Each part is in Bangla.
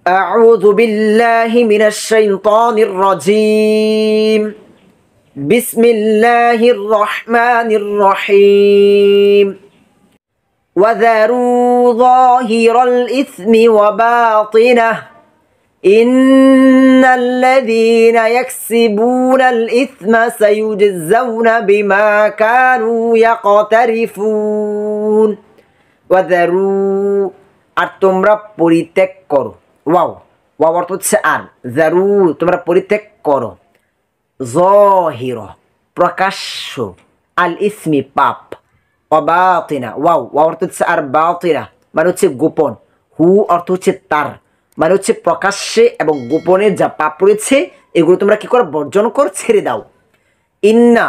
أعوذ بالله من الشيطان الرجيم بسم الله الرحمن الرحيم وذروا ظاهر الإثم وباطنه إن الذين يكسبون الإثم سيجزون بما كانوا يقترفون وذروا আর তোমরা পরিত্যাগ করো ওয়াও ওয়াও অর্থ হচ্ছে আর জারু তোমরা পরিত্যাগ করো যাহির প্রকাশ্য আল ইসমি পাপ অবাতিনা ওয়াও ওয়াও অর্থ হচ্ছে আর বাতিনা মানে হচ্ছে গোপন হু অর্থ হচ্ছে তার মানে হচ্ছে প্রকাশ্যে এবং গোপনে যা পাপ রয়েছে এগুলো তোমরা কি করো বর্জন কর ছেড়ে দাও ইন্না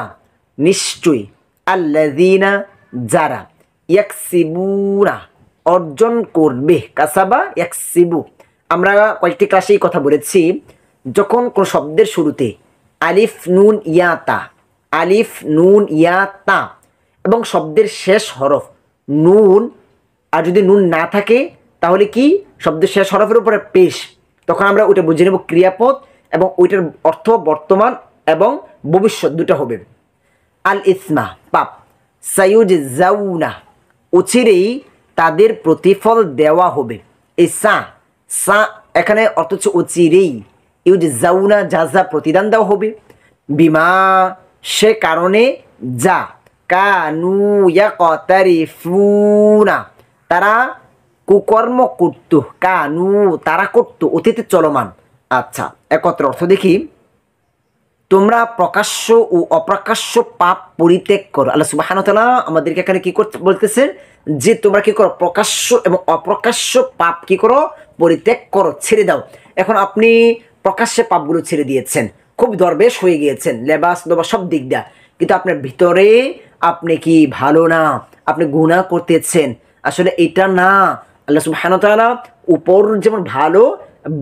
নিশ্চয়ই আল্লাযীনা যারা ইয়াকসিবুনা অর্জন করবে কাসাবা ইয়াকসিবু আমরা কয়েকটি ক্লাসে এই কথা বলেছি যখন কোন শব্দের শুরুতে আলিফ নুন ইয়া তা এবং শব্দের শেষ হরফ নুন আর যদি নুন না থাকে তাহলে কি শব্দের শেষ হরফের উপরে পেশ তখন আমরা ওইটা বুঝে নেব ক্রিয়াপদ এবং ওইটার অর্থ বর্তমান এবং ভবিষ্যৎ দুটো হবে আল ইসমা পাপ সায়ুজজাউনা অচিরেই তাদের প্রতিফল দেওয়া হবে এই সা এখানে অর্থ হচ্ছে অচিরেই ইউজজাউনা যা প্রতিদান দেওয়া হবে বিমা সে কারণে যা কানু ইয়াকতারিফুনা তারা কুকর্ম করত তারা করত অতীতে চলমান আচ্ছা একত্র অর্থ দেখি তোমরা প্রকাশ্য ও অপ্রকাশ্য পাপ পরিত্যাগ করো আল্লাহ সুবহানাহু ওয়া তাআলা আমাদেরকে এখানে কি করতে বলতেছেন যে তোমরা কি করো প্রকাশ্য এবং অপ্রকাশ্য পাপ কি করো পরিত্যাগ করো ছেড়ে দাও এখন আপনি প্রকাশ্যে পাপগুলো ছেড়ে দিয়েছেন খুব দরবেশ হয়ে গিয়েছেন লেবাস সব দিক দিয়া কিন্তু আপনার ভিতরে আপনি কি ভালো না আপনি গুনাহ করতেছেন আসলে এটা না আল্লাহ সুবহানাহু ওয়া তাআলা উপর যেমন ভালো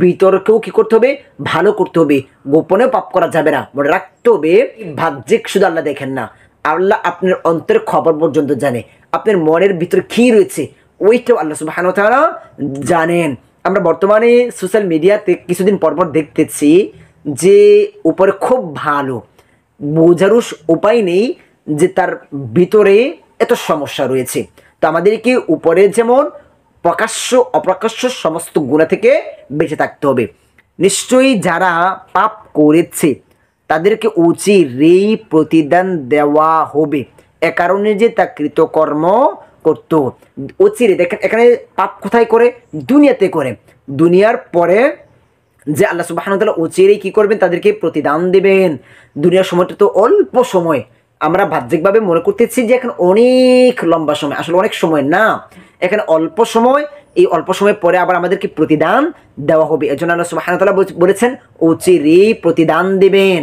ভিতরকেও কি করতে হবে ভালো করতে হবে গোপনে পাপ করা যাবে না মনে রাখতে হবে বাহ্যিক শুধু আল্লাহ দেখেন না আল্লাহ আপনার অন্তরের খবর পর্যন্ত জানে আপনার মনের ভিতরে কি রয়েছে ওইটাও আল্লাহ সুবহানাহু ওয়া তাআলা জানেন আমরা বর্তমানে সোশ্যাল মিডিয়াতে কিছুদিন পর দেখতেছি যে উপরে খুব ভালো বোঝারও উপায় নেই যে তার ভিতরে এত সমস্যা রয়েছে তো আমাদেরকে উপরে যেমন প্রকাশ্য অপ্রকাশ্য সমস্ত গুনাহ থেকে বেঁচে থাকতে হবে নিশ্চয়ই যারা পাপ করেছে তাদেরকে অচিরেই প্রতিদান দেওয়া হবে এ কারণে যে তা কৃতকর্ম করত অচিরে দেখেন এখানে পাপ কোথায় করে দুনিয়াতে করে দুনিয়ার পরে যে আল্লাহ সুবহানাহু ওয়া তাআলা অচিরেই কি করবেন তাদেরকে প্রতিদান দেবেন দুনিয়ার সময়টা তো অল্প সময় আমরা বাহ্যিকভাবে মনে করতেছি যে এখন অনেক লম্বা সময় আসলে অনেক সময় না এখানে অল্প সময় এই অল্প সময় পরে আবার আমাদেরকে প্রতিদান দেওয়া হবে এজন্য আল্লাহ সুবহানাহু ওয়া তাআলা বলেছেন অচিরেই প্রতিদান দেবেন